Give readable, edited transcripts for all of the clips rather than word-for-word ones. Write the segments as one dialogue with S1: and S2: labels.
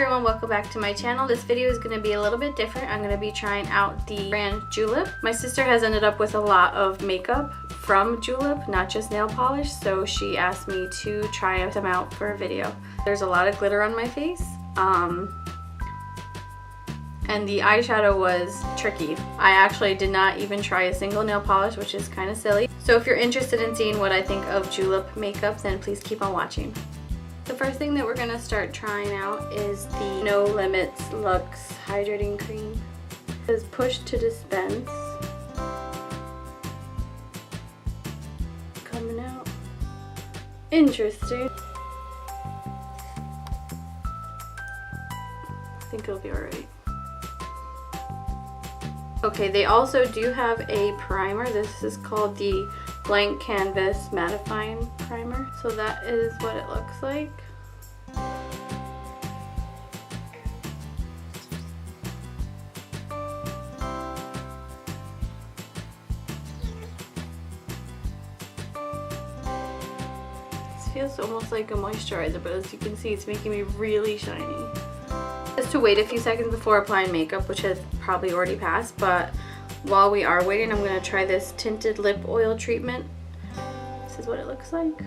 S1: everyone, welcome back to my channel. This video is going to be a little bit different. I'm going to be trying out the brand Julep. My sister has ended up with a lot of makeup from Julep, not just nail polish, so she asked me to try them out for a video. There's a lot of glitter on my face, and the eyeshadow was tricky. I actually did not even try a single nail polish, which is kind of silly. So if you're interested in seeing what I think of Julep makeup, then please keep on watching. The first thing that we're going to start trying out is the No Limits Luxe Hydrating Cream. It says push to dispense. Coming out. Interesting. I think it'll be alright. Okay, they also do have a primer. This is called the Blank Canvas Mattifying Primer. So that is what it looks like. This feels almost like a moisturizer, but as you can see, it's making me really shiny. Just to wait a few seconds before applying makeup, which has probably already passed, but while we are waiting, I'm going to try this tinted lip oil treatment. This is what it looks like.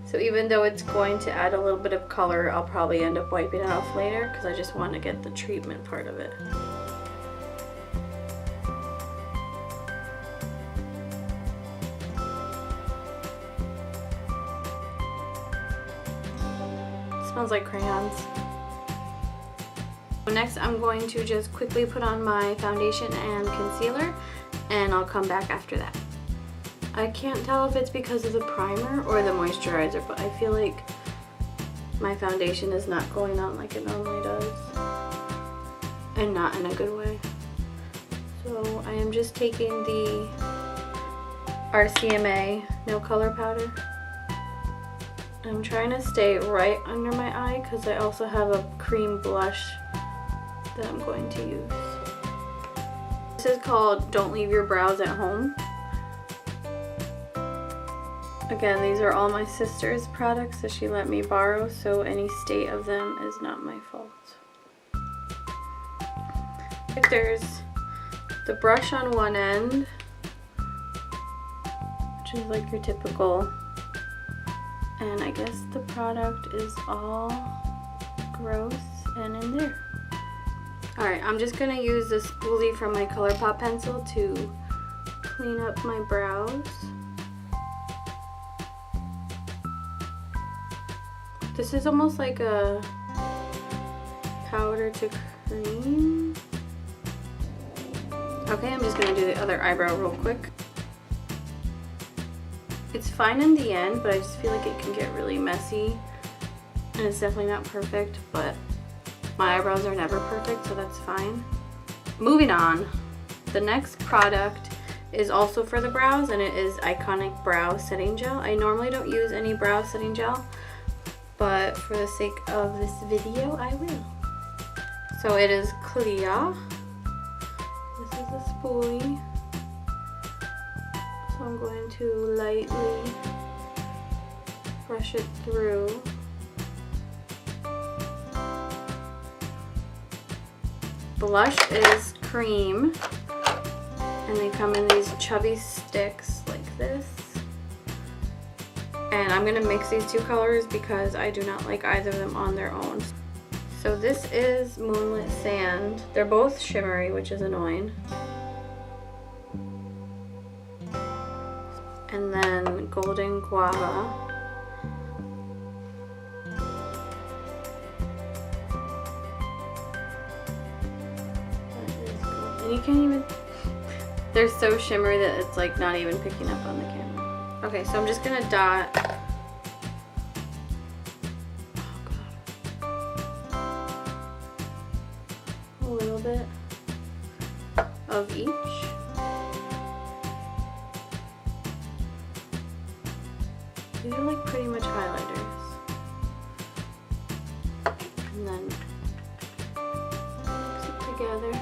S1: So even though it's going to add a little bit of color, I'll probably end up wiping it off later because I just want to get the treatment part of it. It smells like crayons. Next, I'm going to just quickly put on my foundation and concealer, and I'll come back after that. I can't tell if it's because of the primer or the moisturizer, but I feel like my foundation is not going on like it normally does, and not in a good way. So I am just taking the RCMA No Color Powder. I'm trying to stay right under my eye because I also have a cream blush that I'm going to use. This is called Don't Leave Your Brows at Home. Again, these are all my sister's products that she let me borrow, so any state of them is not my fault. There's the brush on one end, which is like your typical, and I guess the product is all gross and in there. Alright, I'm just going to use the spoolie from my ColourPop pencil to clean up my brows. This is almost like a powder to cream. Okay, I'm just going to do the other eyebrow real quick. It's fine in the end, but I just feel like it can get really messy. And it's definitely not perfect, but my eyebrows are never perfect, so that's fine. Moving on, the next product is also for the brows, and it is Iconic Brow Setting Gel. I normally don't use any brow setting gel, but for the sake of this video, I will. So it is clear. This is a spoolie. So I'm going to lightly brush it through. Blush is cream, and they come in these chubby sticks like this. And I'm going to mix these two colors because I do not like either of them on their own. So this is Moonlit Sand. They're both shimmery, which is annoying. And then Golden Guava. And you can't even, they're so shimmery that it's like not even picking up on the camera. Okay, so I'm just gonna dot, a little bit of each. These are like pretty much highlighters. And then mix it together.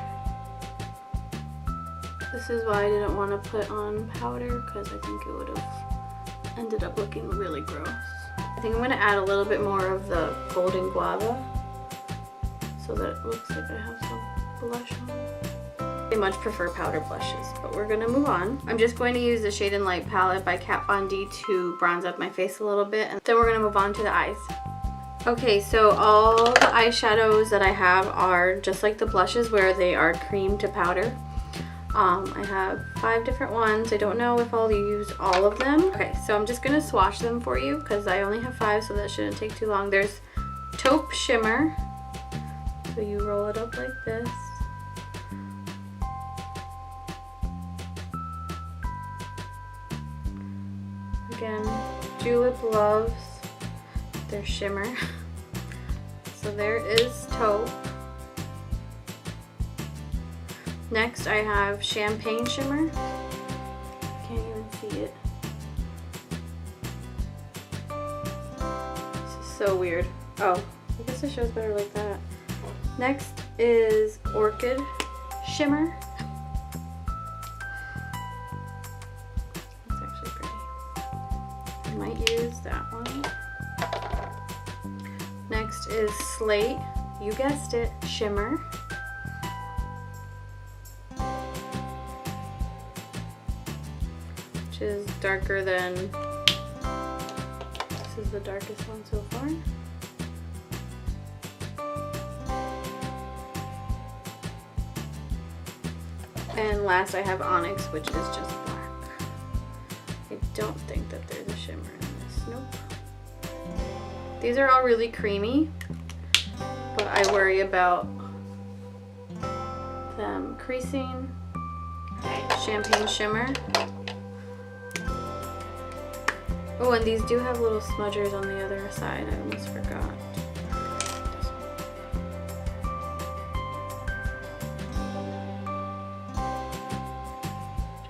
S1: This is why I didn't want to put on powder, because I think it would have ended up looking really gross. I think I'm going to add a little bit more of the Golden Guava. so that it looks like I have some blush on. I much prefer powder blushes, but we're gonna move on. I'm just going to use the Shade and Light palette by Kat Von D to bronze up my face a little bit, and then we're gonna move on to the eyes. Okay, so all the eyeshadows that I have are just like the blushes where they are cream to powder. I have 5 different ones. I don't know if I'll use all of them. Okay, so I'm just gonna swatch them for you because I only have 5, so that shouldn't take too long. There's Taupe Shimmer. So you roll it up like this. Again, Julep loves their shimmer. So there is Taupe. Next I have Champagne Shimmer. Can't even see it. This is so weird. Oh, I guess it shows better like that. Next is Orchid Shimmer. That's actually pretty. I might use that one. Next is Slate, you guessed it, Shimmer. Which is darker than, this is the darkest one so far. And last I have Onyx, which is just black. I don't think that there's a shimmer in this, nope. These are all really creamy, but I worry about them creasing. Champagne Shimmer. Oh, and these do have little smudgers on the other side. I almost forgot.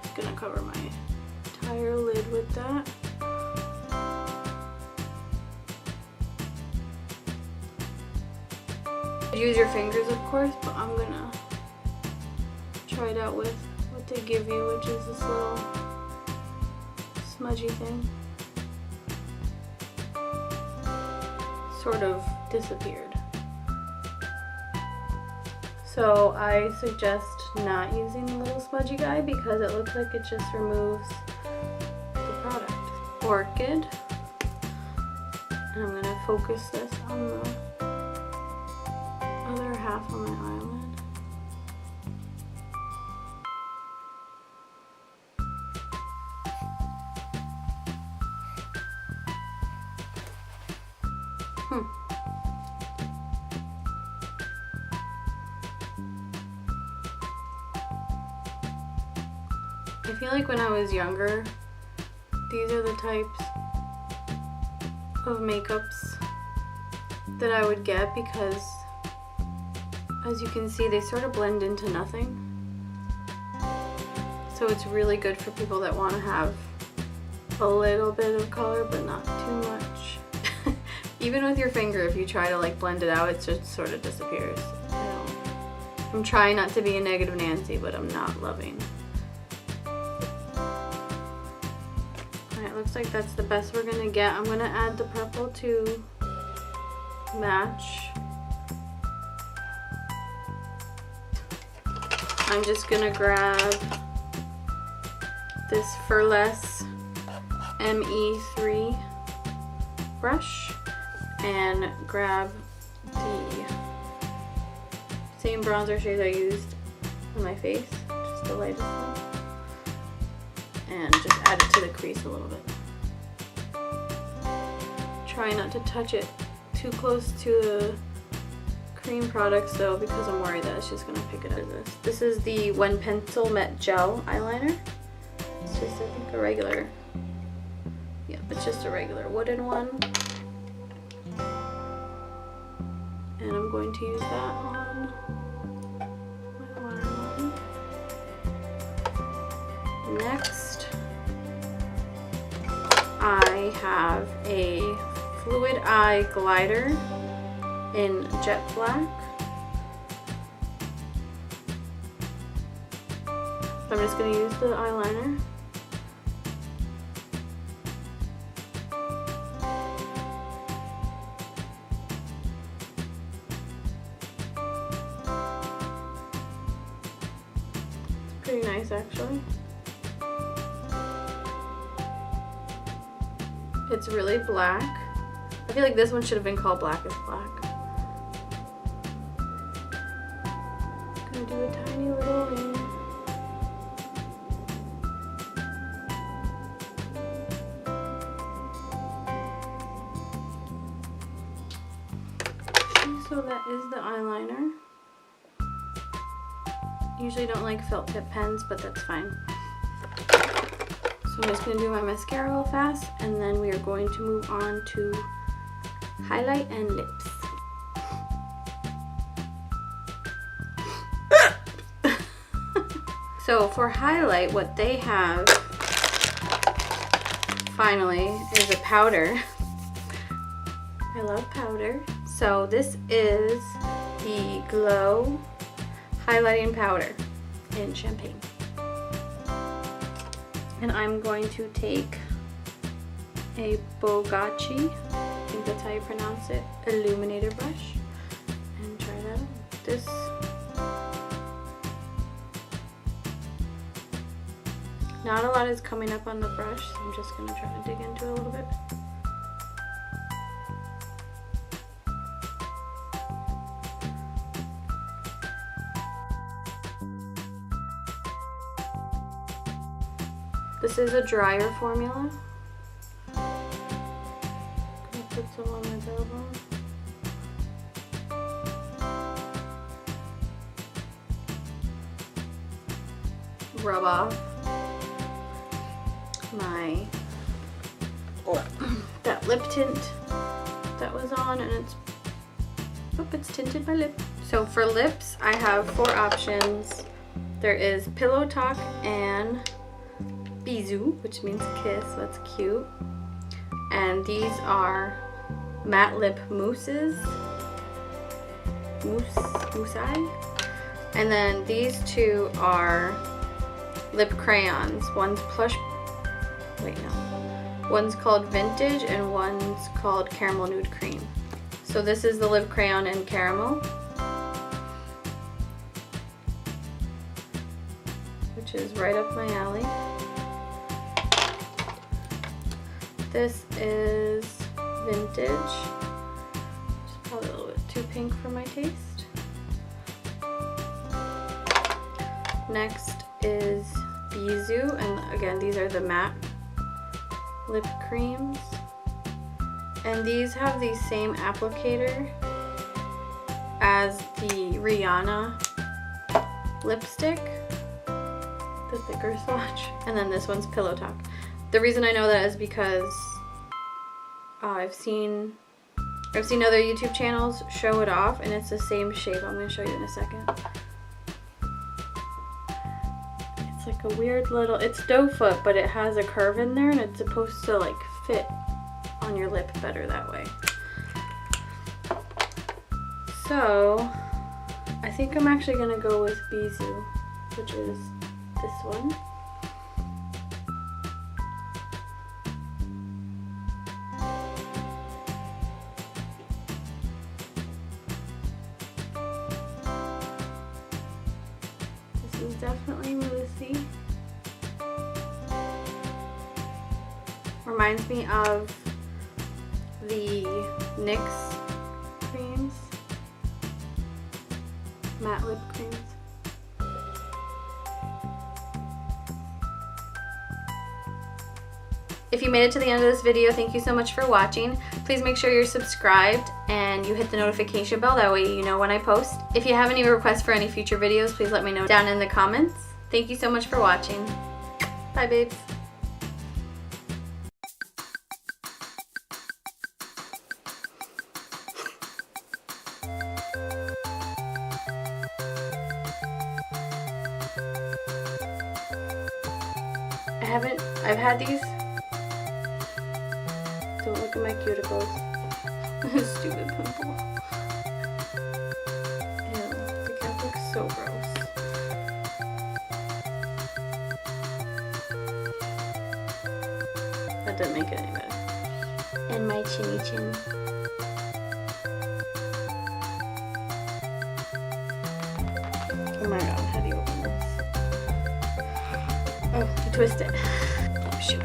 S1: Just gonna cover my entire lid with that. Use your fingers, of course, but I'm gonna try it out with what they give you, which is this little smudgy thing. Sort of disappeared. So I suggest not using the little smudgy guy because it looks like it just removes the product. Orchid. And I'm gonna focus this on the other half of my eyelid. I feel like when I was younger, these are the types of makeups that I would get because, as you can see, they sort of blend into nothing. So it's really good for people that want to have a little bit of color but not too much. Even with your finger, if you try to like blend it out, it just sort of disappears. I'm trying not to be a negative Nancy, but I'm not loving. Alright, looks like that's the best we're gonna get. I'm gonna add the purple to match. I'm just gonna grab this Furless ME3 brush and grab the same bronzer shade I used on my face, just the lightest one, and just add it to the crease a little bit. Try not to touch it too close to the cream products though, because I'm worried that it's just gonna pick it up. This is the When Pencil Met Gel eyeliner. It's just, I think, a regular, yeah, it's just a regular wooden one. And I'm going to use that on my waterline. Next, I have a Fluid Eye Glider in Jet Black. So I'm just going to use the eyeliner. nice actually. It's really black. I feel like this one should have been called Black is Black. Gonna do a tiny little wing. So that is the eyeliner. Usually don't like felt tip pens, but that's fine. So I'm just going to do my mascara real fast, and then we are going to move on to highlight and lips. So for highlight, what they have finally is a powder. I love powder. So this is the Glow highlighting powder in Champagne. And I'm going to take a Bogacci, I think that's how you pronounce it, illuminator brush, and try that on. This not a lot is coming up on the brush, so I'm just going to try to dig into it a little bit. This is a drier formula. I'm gonna put some on my belly button. Rub off my that lip tint that was on, and it's tinted my lip. So for lips, I have 4 options. There is Pillow Talk and Bisou, which means kiss, so that's cute. And these are matte lip mousses. Mousse. And then these 2 are lip crayons. One's plush, one's called Vintage and one's called Caramel Nude Cream. So this is the lip crayon in caramel, which is right up my alley. This is Vintage, just probably a little bit too pink for my taste. Next is Bisou, and again these are the matte lip creams, and these have the same applicator as the Rihanna lipstick, the thicker swatch, and then this one's Pillow Talk. The reason I know that is because I've seen other YouTube channels show it off, and it's the same shape. I'm going to show you in a second. It's like a weird little, it's doe foot, but it has a curve in there, and it's supposed to like fit on your lip better that way. So I think I'm actually going to go with Bisou, which is this one. Definitely moussey. Reminds me of the NYX creams, matte lip creams. If you made it to the end of this video, thank you so much for watching. Please make sure you're subscribed and you hit the notification bell, that way you know when I post. If you have any requests for any future videos, please let me know down in the comments. Thank you so much for watching. Bye, babes. I've had these. Don't look at my cuticles. Stupid pimple. Ew, the cat looks so gross. That didn't make it any better. And my chinny chin. Oh my god, how do you open this? Twist it. Oh, shoot.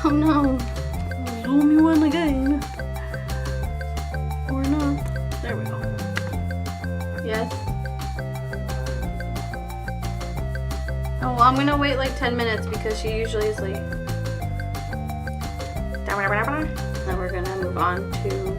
S1: Oh no. Zoom you in again. Or not. There we go. Yes. Oh, well, I'm gonna wait like 10 minutes because she usually is late. Now we're gonna move on to